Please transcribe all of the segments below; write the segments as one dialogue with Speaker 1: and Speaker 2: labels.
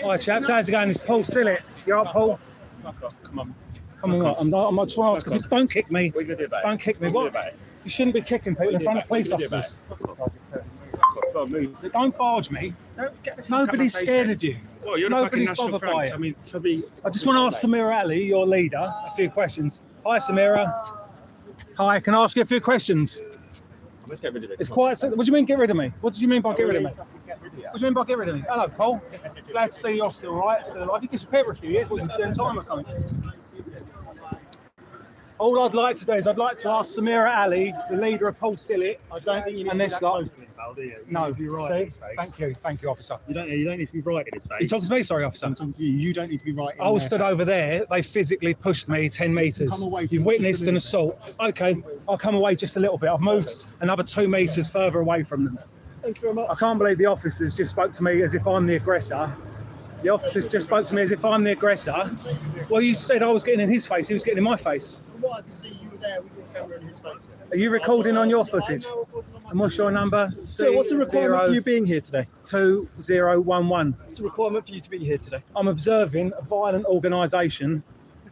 Speaker 1: Hi chaps, how's it going? It's Paul Sillett. You up, Paul?
Speaker 2: Fuck off, come on.
Speaker 1: Come on, what? I'm not trying to ask. Don't kick me.
Speaker 2: What are you going to do about it?
Speaker 1: Don't kick me.
Speaker 2: What?
Speaker 1: What? You shouldn't be kicking people in front of police officers. Don't barge me. Nobody's scared of you.
Speaker 2: Well, you're
Speaker 1: Nobody's
Speaker 2: the fucking
Speaker 1: bothered
Speaker 2: national
Speaker 1: by
Speaker 2: front.
Speaker 1: it.
Speaker 2: I mean, to be...
Speaker 1: I just want to ask Samira Ali, your leader, a few questions. Hi, Samira. Hi, can I ask you a few questions?
Speaker 2: Let's get rid of it.
Speaker 1: It's quite. What do you mean, get rid of me? What do you mean by get rid of me? What do you mean by get rid of me? Hello, Paul. Glad to see you're still right, still alive. You disappeared for a few years. What, you doing time or something? All I'd like to do is I'd like to ask Samira Ali, the leader of Paul Sillett.
Speaker 3: I don't think you need to be that close to him, pal, do you?
Speaker 1: No,
Speaker 3: need to be right in his face.
Speaker 1: Thank you, officer.
Speaker 3: You don't need to be right in his face.
Speaker 1: You talking to me, sorry, officer?
Speaker 3: I'm talking to you. You don't need to be right in
Speaker 1: I was
Speaker 3: their
Speaker 1: stood
Speaker 3: face.
Speaker 1: over there. They physically pushed me 10 metres.
Speaker 3: Come away from
Speaker 1: You've
Speaker 3: just
Speaker 1: witnessed
Speaker 3: a
Speaker 1: an
Speaker 3: little
Speaker 1: assault. Okay, I'll come away just a little bit. I've moved another 2 metres further away from them.
Speaker 3: Thank you very much.
Speaker 1: I can't believe the officers just spoke to me as if I'm the aggressor. The officers just spoke to me as if I'm the aggressor. Well, you said I was getting in his face. He was getting in my face.
Speaker 3: From what I can see, you were there with your camera in his face.
Speaker 1: Are you recording on your footage? And what's your number?
Speaker 3: So what's the requirement for you being here today?
Speaker 1: 2011.
Speaker 3: What's the requirement for you to be here today?
Speaker 1: I'm observing a violent organisation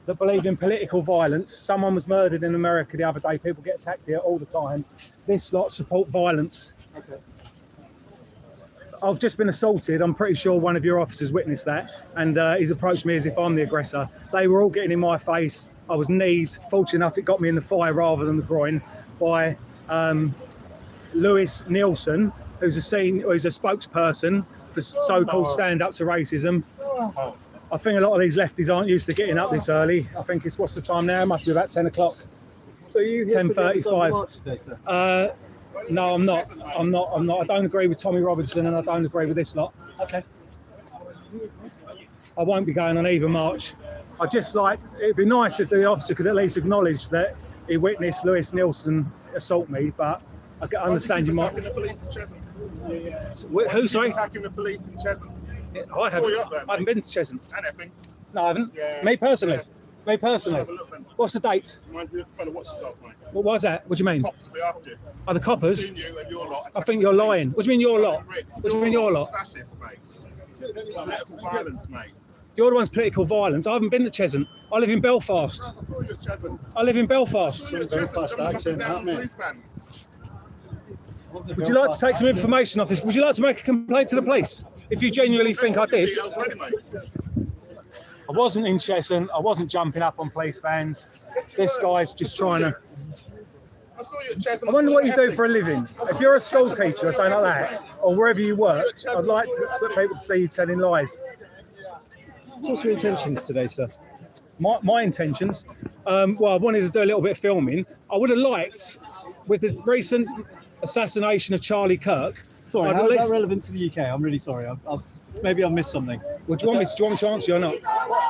Speaker 1: that believe in political violence. Someone was murdered in America the other day. People get attacked here all the time. This lot support violence.
Speaker 3: Okay.
Speaker 1: I've just been assaulted. I'm pretty sure one of your officers witnessed that, and he's approached me as if I'm the aggressor. They were all getting in my face. I was kneed. Fortunate enough, it got me in the thigh rather than the groin by Lewis Nielsen, who's a spokesperson for so-called stand up to racism. I think a lot of these lefties aren't used to getting up this early. I think it's, what's the time now? It must be about 10 o'clock.
Speaker 3: So you here
Speaker 1: 10:35.
Speaker 3: today, sir?
Speaker 1: No, I'm not. I don't agree with Tommy Robinson, and I don't agree with this lot.
Speaker 3: Okay.
Speaker 1: I won't be going on either march. I just like, it'd be nice if the officer could at least acknowledge that he witnessed Lewis Nielsen assault me, but I can understand you might.
Speaker 4: Attacking the police in Cheshunt.
Speaker 1: Who, sorry?
Speaker 4: Attacking the police in Cheshunt.
Speaker 1: I
Speaker 4: saw you up there,
Speaker 1: haven't been to Cheshunt.
Speaker 4: And everything.
Speaker 1: No, I haven't.
Speaker 4: Yeah.
Speaker 1: Me personally.
Speaker 4: Yeah.
Speaker 1: Me personally.
Speaker 4: Have a look then.
Speaker 1: What's the date?
Speaker 4: Mind you, better watch yourself, mate.
Speaker 1: What was that? What do you mean?
Speaker 4: Cops will be after you.
Speaker 1: Are the
Speaker 4: I've
Speaker 1: coppers?
Speaker 4: seen you and your lot.
Speaker 1: I think you're lying. What do you mean your lot? What do you mean your lot?
Speaker 4: Fascists, mate. Political violence, mate.
Speaker 1: You're the one's political violence. I haven't been to Cheshunt. I live in Belfast.
Speaker 4: I saw you at Cheshunt.
Speaker 1: I live in Belfast.
Speaker 4: I saw you at
Speaker 3: Belfast
Speaker 4: Cheshunt jumping up
Speaker 3: accent,
Speaker 4: and down
Speaker 3: aren't it?
Speaker 4: police vans.
Speaker 1: Would you like to take some information off this? Would you like to make a complaint to the police? If you genuinely think I did.
Speaker 4: Details ready, mate.
Speaker 1: I wasn't in Cheshunt. I wasn't jumping up on police vans. This guy's just trying to...
Speaker 4: I saw you at Cheshunt.
Speaker 1: I wonder what you do for a living. If you're a school teacher or something like that, or wherever you work, I'd like people to see you telling lies.
Speaker 3: What's your intentions today, sir?
Speaker 1: My intentions, well, I wanted to do a little bit of filming. I would have liked, with the recent assassination of Charlie Kirk.
Speaker 3: Sorry,
Speaker 1: I'd
Speaker 3: how is
Speaker 1: release-
Speaker 3: that relevant to the UK? I'm really sorry. Maybe I've missed something.
Speaker 1: Well, do you want me to answer you or not?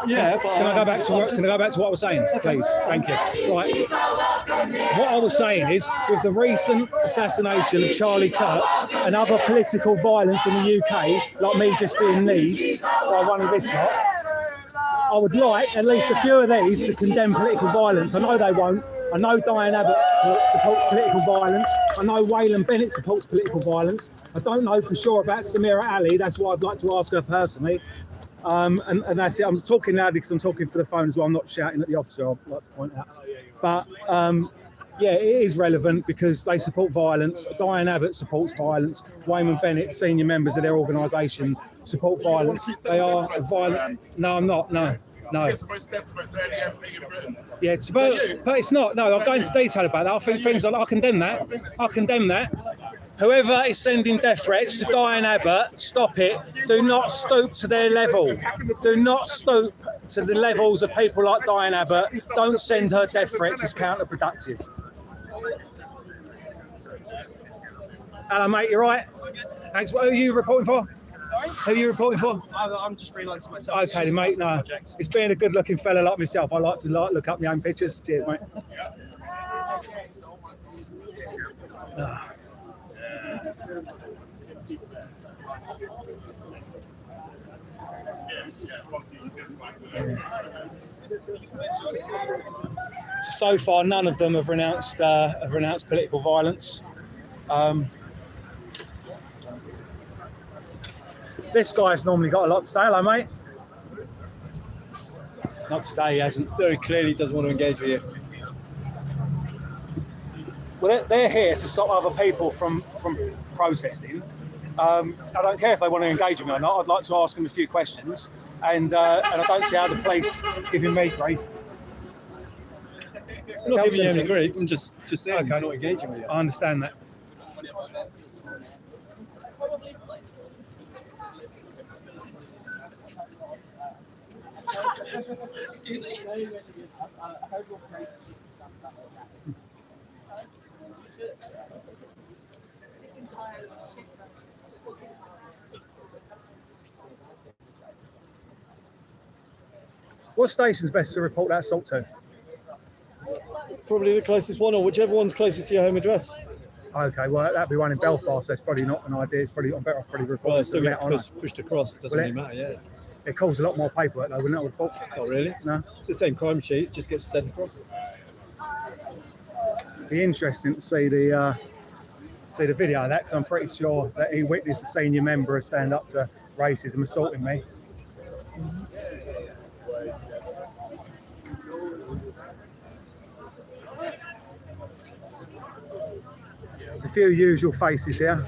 Speaker 3: Yeah, but
Speaker 1: Can I go back to what I was saying, please? Thank you. Right. What I was saying is, with the recent assassination of Charlie Kirk and other political violence in the UK, like me just being kneed by one of this lot, I would like at least a few of these to condemn political violence. I know they won't. I know Diane Abbott supports political violence. I know Waylon Bennett supports political violence. I don't know for sure about Samira Ali. That's what I'd like to ask her personally. And that's it. I'm talking loud because I'm talking for the phone as well. I'm not shouting at the officer, I'd like to point out. But yeah, it is relevant because they support violence. Diane Abbott supports violence. Waylon Bennett, senior members of their organisation, support violence. They are violent. No, I'm not. No.
Speaker 4: It's the most desperate to any MP in Britain.
Speaker 1: Yeah, but it's not. No, I'll go into detail about that. I think things like I condemn that. I condemn that. Whoever is sending death threats to Diane Abbott, stop it. Do not stoop to their level. Do not stoop to the levels of people like Diane Abbott. Don't send her death threats. It's counterproductive. Hello, mate. You right? Thanks. What are you reporting for?
Speaker 5: Sorry?
Speaker 1: Who are you reporting for?
Speaker 5: I'm just freelancing myself.
Speaker 1: Okay, mate. No, it's being a good-looking fella like myself. I like to look up my own pictures. Cheers, mate. So far, none of them have renounced political violence. This guy's normally got a lot to say. Hello, mate. Not today, he hasn't.
Speaker 3: Very clearly doesn't want to engage with you.
Speaker 1: Well, they're here to stop other people from protesting. I don't care if they want to engage with me or not. I'd like to ask them a few questions, and I don't see how the police giving me grief.
Speaker 3: I'm not giving you any grief. I'm just saying
Speaker 1: Okay.
Speaker 3: he's not engaging with you.
Speaker 1: I understand that. What station's best to report that assault to?
Speaker 3: Probably the closest one, or whichever one's closest to your home address.
Speaker 1: Okay, well, that'd be one in Belfast, so it's probably not an idea. It's probably better off probably
Speaker 3: Well,
Speaker 1: reporting
Speaker 3: it's still
Speaker 1: to
Speaker 3: get
Speaker 1: Met, aren't
Speaker 3: pushed across. It doesn't
Speaker 1: Will
Speaker 3: really matter, yeah.
Speaker 1: I? It caused a lot more paperwork, though, wouldn't it? I would have thought.
Speaker 3: Not really.
Speaker 1: No.
Speaker 3: It's the same crime sheet, it just gets sent across.
Speaker 1: Be interesting to see the video of that, because I'm pretty sure that he witnessed a senior member stand up to racism assaulting me. There's a few usual faces here.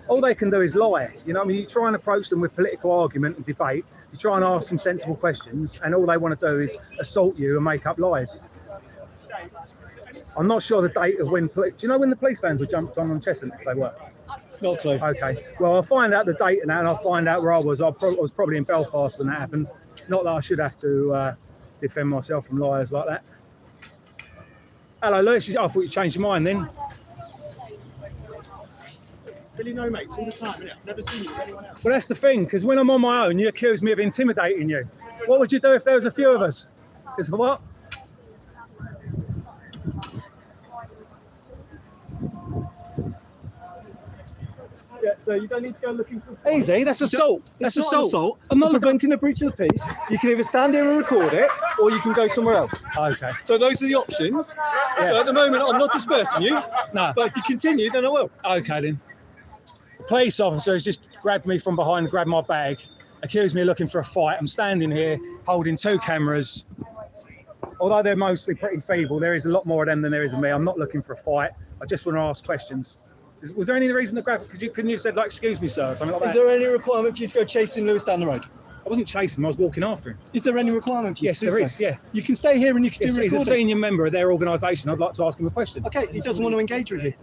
Speaker 1: All they can do is lie. You know, I mean, you try and approach them with political argument and debate. You try and ask them sensible questions, and all they want to do is assault you and make up lies. I'm not sure the date of when. Do you know when the police vans were jumped on Chestnut? If they were.
Speaker 3: Not a clue.
Speaker 1: Okay. Well, I'll find out the date and that, and I'll find out where I was. I was probably in Belfast when that happened. Not that I should have to defend myself from liars like that. Hello, Lewis. I thought you changed your mind then.
Speaker 2: Billy, no, mates, all the time, innit? I've never seen you with anyone else.
Speaker 1: Well, that's the thing, because when I'm on my own, you accuse me of intimidating you. What would you do if there was a few of us? Because what?
Speaker 3: Yeah, so you don't need to go looking for...
Speaker 1: Easy, that's assault. That's
Speaker 3: It's not
Speaker 1: assault.
Speaker 3: I'm
Speaker 1: I'm
Speaker 3: not
Speaker 1: not looking.
Speaker 3: preventing a breach of the peace. You can either stand here and record it, or you can go somewhere else.
Speaker 1: Okay.
Speaker 3: So those are the options. So at the moment, I'm not dispersing you,
Speaker 1: No.
Speaker 3: but if you continue, then I will.
Speaker 1: Okay then. The police officer has just grabbed me from behind, grabbed my bag, accused me of looking for a fight. I'm standing here holding two cameras. Although they're mostly pretty feeble, there is a lot more of them than there is of me. I'm not looking for a fight. I just want to ask questions. Was there any reason to grab? Couldn't you have said like, "Excuse me, sir," or something like that?
Speaker 3: Is there any requirement for you to go chasing Lewis down the road?
Speaker 1: I wasn't chasing him. I was walking after him.
Speaker 3: Is there any requirement for you
Speaker 1: Yes,
Speaker 3: to do
Speaker 1: there
Speaker 3: so?
Speaker 1: is. Yeah.
Speaker 3: You can stay here and you can do
Speaker 1: He's a
Speaker 3: recording.
Speaker 1: senior member of their organisation. I'd like to ask him a question.
Speaker 3: Okay, he doesn't want to engage with you.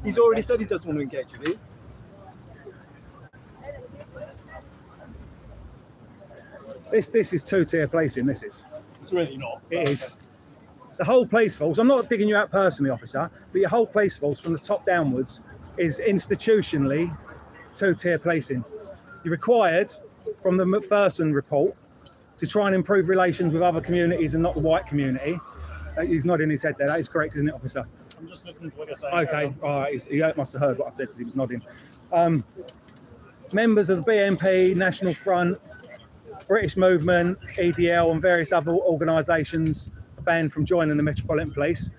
Speaker 3: He's already said he doesn't want to engage with you.
Speaker 1: This is two-tier policing. This is.
Speaker 3: It's really not.
Speaker 1: It is. The whole police force. I'm not digging you out personally, officer, but your whole police force, from the top downwards, is institutionally two-tier policing. You're required, from the McPherson report, to try and improve relations with other communities and not the white community. He's nodding his head there. That is correct, isn't it, officer?
Speaker 2: I'm just listening to what you're saying.
Speaker 1: Okay, all right. He must have heard what I said because he was nodding. Members of the BNP, National Front, British Movement, EDL, and various other organisations are banned from joining the Metropolitan Police.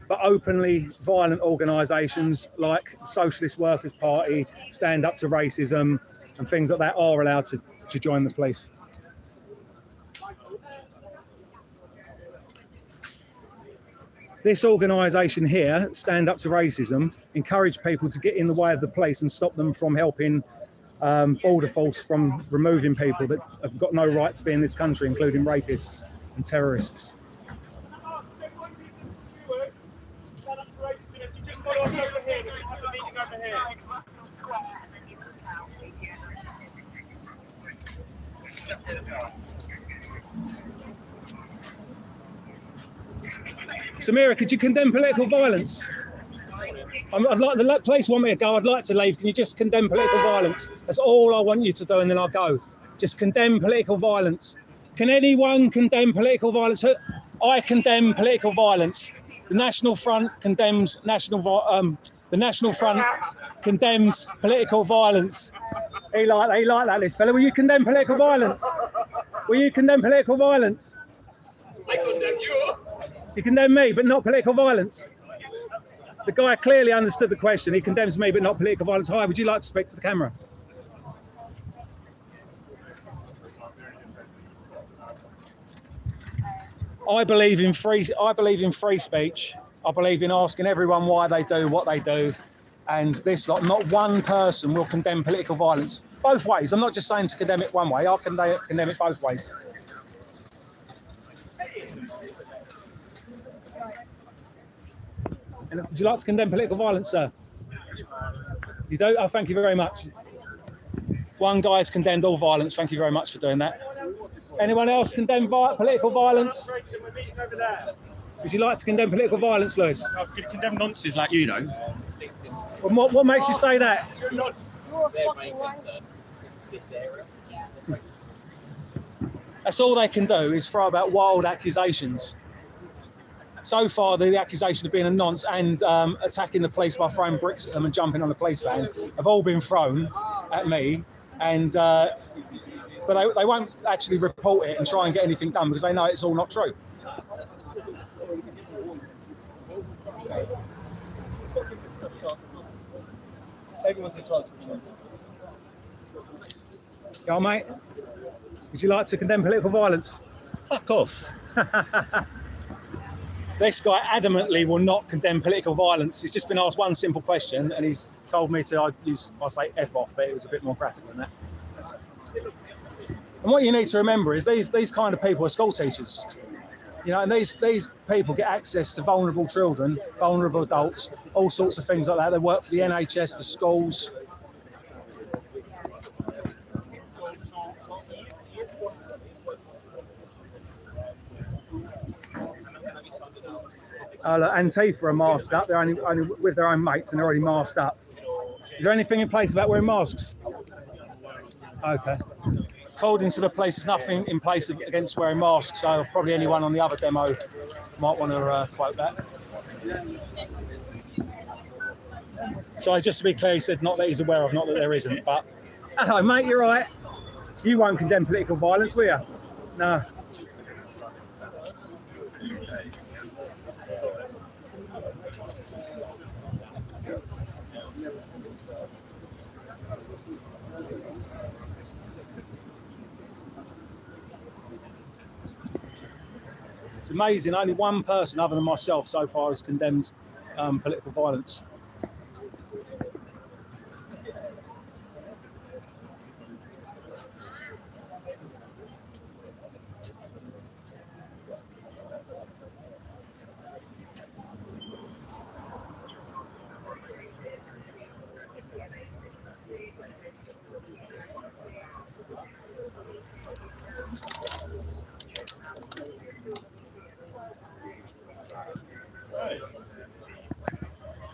Speaker 1: But openly violent organisations like the Socialist Workers' Party, Stand Up to Racism, and things like that are allowed to join the police. This organisation here, Stand Up to Racism, encourage people to get in the way of the police and stop them from helping border force from removing people that have got no right to be in this country, including rapists and terrorists. Samira, could you condemn political violence? I'd like the police want me to go. I'd like to leave. Can you just condemn political violence? That's all I want you to do, and then I'll go. Just condemn political violence. Can anyone condemn political violence? I condemn political violence. The National Front condemns the National Front condemns political violence. He like that, this fella. Will you condemn political violence? Will you condemn political violence?
Speaker 4: I condemn you.
Speaker 1: You condemn me, but not political violence. The guy clearly understood the question. He condemns me, but not political violence. Hi, would you like to speak to the camera? I believe in free speech. I believe in asking everyone why they do what they do. And this lot, not one person will condemn political violence. Both ways. I'm not just saying to condemn it one way. I'll condemn it both ways. And would you like to condemn political violence, sir? You do? Oh, thank you very much. One guy has condemned all violence. Thank you very much for doing that. Anyone else condemn political violence? Would you like to condemn political violence, Lewis?
Speaker 2: I could condemn nonsense like you know.
Speaker 1: Well, what makes you say that?
Speaker 4: Their main concern is this area.
Speaker 1: That's all they can do is throw about wild accusations. So far, the accusation of being a nonce and attacking the police by throwing bricks at them and jumping on the police van have all been thrown at me. And but they won't actually report it and try and get anything done because they know it's all not true.
Speaker 3: Everyone's entitled to a choice.
Speaker 1: Go on, mate. Would you like to condemn political violence?
Speaker 2: Fuck off.
Speaker 1: This guy adamantly will not condemn political violence. He's just been asked one simple question and he's told me to I'll say F off, but it was a bit more graphic than that. And what you need to remember is these kind of people are school teachers. You know, and these people get access to vulnerable children, vulnerable adults, all sorts of things like that. They work for the NHS, for schools. Look, Antifa are masked up. They're only with their own mates and they're already masked up. Is there anything in place about wearing masks? Okay. According to the police, there's nothing in place against wearing masks, so probably anyone on the other demo might want to quote that. So just to be clear, he said not that he's aware of, not that there isn't, but hello mate, you're right. You won't condemn political violence, will you? No. It's amazing, only one person other than myself so far has condemned political violence.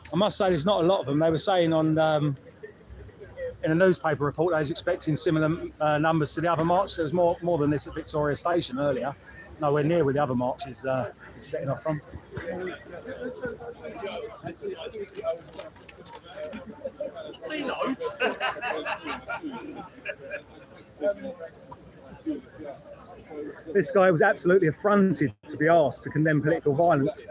Speaker 1: I must say there's not a lot of them. They were saying on in a newspaper report they was expecting similar numbers to the other march. There was more than this at Victoria Station earlier. Nowhere near where the other march is setting off from.
Speaker 2: See notes.
Speaker 1: This guy was absolutely affronted to be asked to condemn political violence.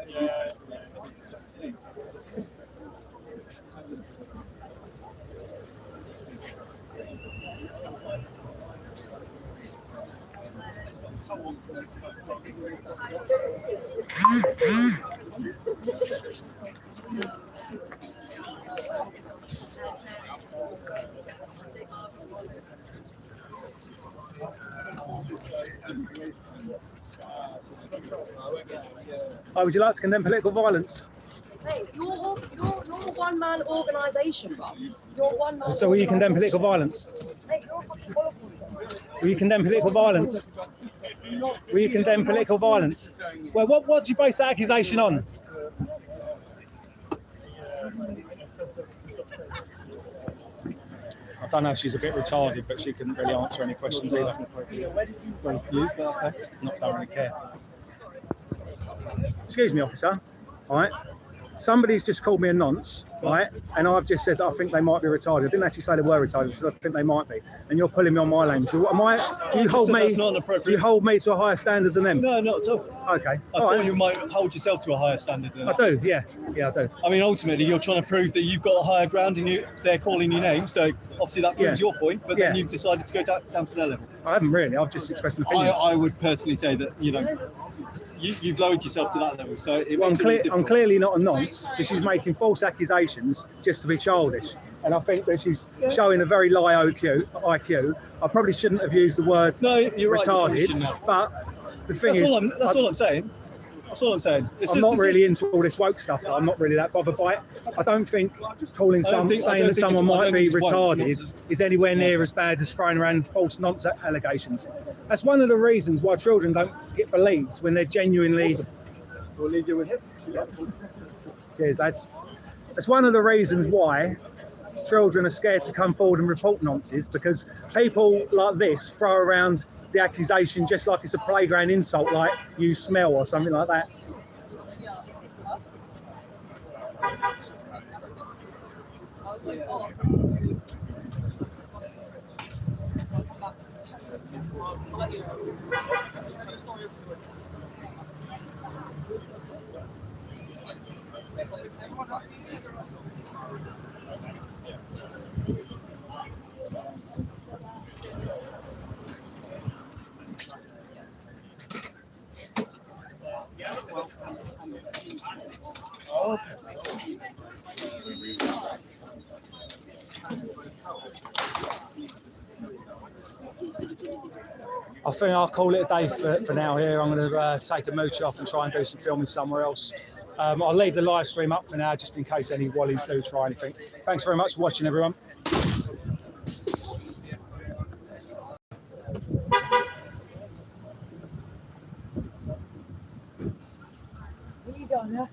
Speaker 1: Oh, would you like to condemn political violence?
Speaker 5: Mate, you're a one-man organisation, bruv. You're one man.
Speaker 1: So will you condemn political violence?
Speaker 5: Mate, you're a fucking Holocaust.
Speaker 1: Will you condemn political violence? Will you condemn political violence? Well, what do you base that accusation on? I don't know if she's a bit retarded, but she couldn't really answer any questions either. Don't really care. Excuse me, officer. All right. Somebody's just called me a nonce, right? And I've just said that I think they might be retarded. I didn't actually say they were retarded, I said I think they might be. And you're pulling me on my lane. So do you hold me to a higher standard than them?
Speaker 3: No, not at all.
Speaker 1: Okay.
Speaker 3: I thought you might hold yourself to a higher standard than
Speaker 1: I do, yeah. Yeah, I do.
Speaker 3: I mean, ultimately, you're trying to prove that you've got a higher ground and they're calling you names. So obviously that proves your point, but then you've decided to go down to their level.
Speaker 1: I haven't really. I've just expressed an opinion.
Speaker 3: I would personally say that, you've lowered yourself to that level. So it
Speaker 1: Well,
Speaker 3: makes it more
Speaker 1: I'm
Speaker 3: difficult.
Speaker 1: clearly not a nonce, so she's making false accusations just to be childish. And I think that she's showing a very low IQ. I probably shouldn't have used the word
Speaker 3: No, you're right, you probably
Speaker 1: retarded,
Speaker 3: shouldn't have.
Speaker 1: but the thing
Speaker 3: That's
Speaker 1: is,
Speaker 3: all I'm saying. That's all I'm saying.
Speaker 1: I'm not really into all this woke stuff. I'm not really that bothered by it. I don't think saying that someone might be retarded is anywhere near as bad as throwing around false nonsense allegations. That's one of the reasons why children don't get believed when they're genuinely.
Speaker 2: We'll leave you with him.
Speaker 1: Cheers, lads. That's one of the reasons why children are scared to come forward and report nonsense, because people like this throw around the accusation just like it's a playground insult, like you smell or something like that. I think I'll call it a day for now here. I'm going to take a mooch off and try and do some filming somewhere else. I'll leave the live stream up for now, just in case any wallies do try anything. Thanks very much for watching, everyone.
Speaker 5: What are you doing, huh?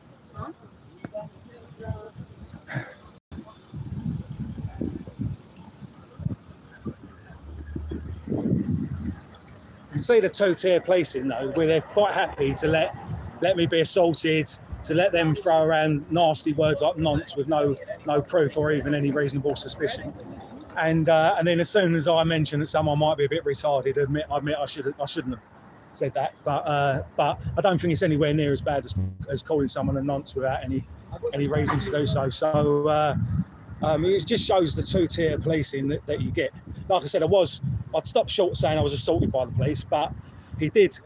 Speaker 1: You can see the two-tier policing though, where they're quite happy to let me be assaulted, to let them throw around nasty words like nonce with no proof or even any reasonable suspicion. And then as soon as I mention that someone might be a bit retarded, I admit I shouldn't have said that. But I don't think it's anywhere near as bad as calling someone a nonce without any reason to do so. So it just shows the two-tier policing that you get. Like I said, I'd stopped short saying I was assaulted by the police, but he did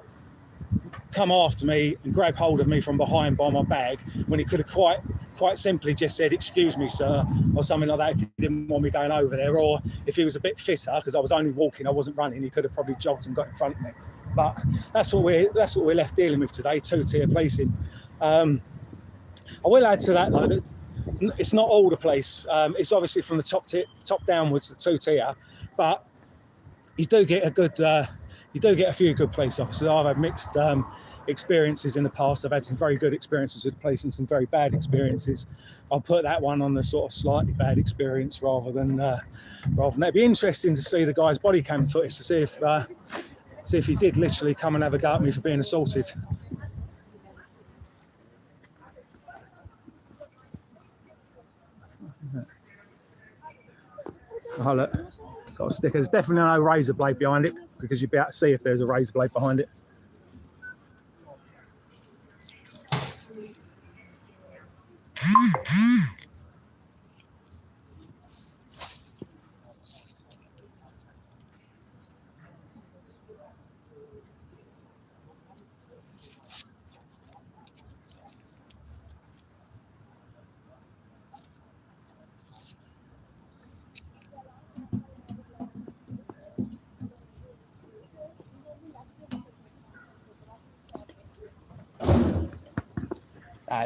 Speaker 1: come after me and grab hold of me from behind by my bag when he could have quite simply just said, "Excuse me, sir," or something like that if he didn't want me going over there, or if he was a bit fitter, because I was only walking, I wasn't running, he could have probably jogged and got in front of me. But that's what we're left dealing with today, two-tier policing. I will add to that though that it's not all the police. It's obviously from the top downwards, the two-tier, but you do get a few good police officers. I've had mixed experiences in the past. I've had some very good experiences with the police and some very bad experiences. I'll put that one on the sort of slightly bad experience rather than that. It'd be interesting to see the guy's body cam footage to see if he did literally come and have a go at me for being assaulted. Oh look, got a sticker. There's definitely no razor blade behind it, because you'd be able to see if there's a razor blade behind it.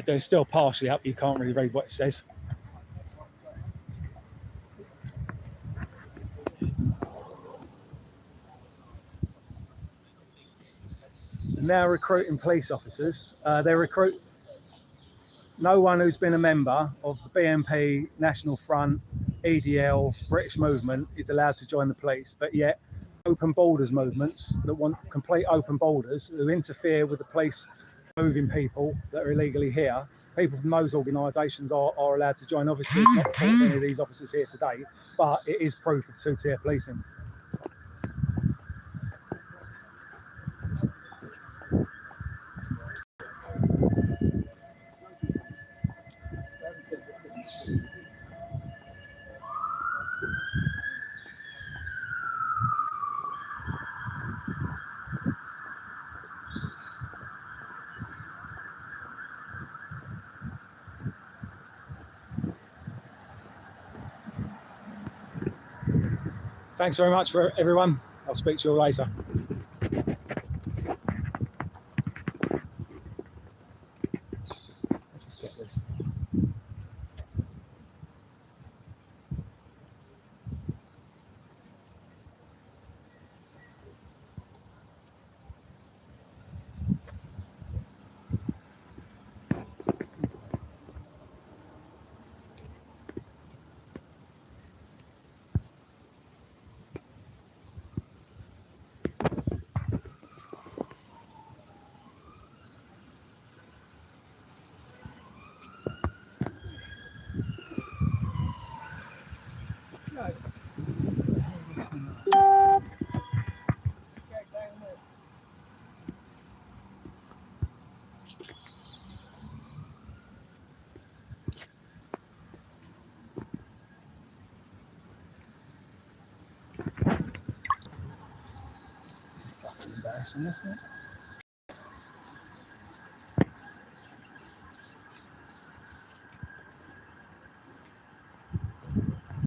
Speaker 1: They're still partially up. You can't really read what it says. Now recruiting police officers. They recruit no one who's been a member of the BNP, National Front, EDL, British Movement is allowed to join the police, but yet open borders movements that want complete open borders, who interfere with the police moving people that are illegally here, people from those organisations are allowed to join. Obviously, it's not for any of these officers here today, but it is proof of two-tier policing. Thanks very much for everyone. I'll speak to you all later. Just get this. Fucking embarrassing, isn't it?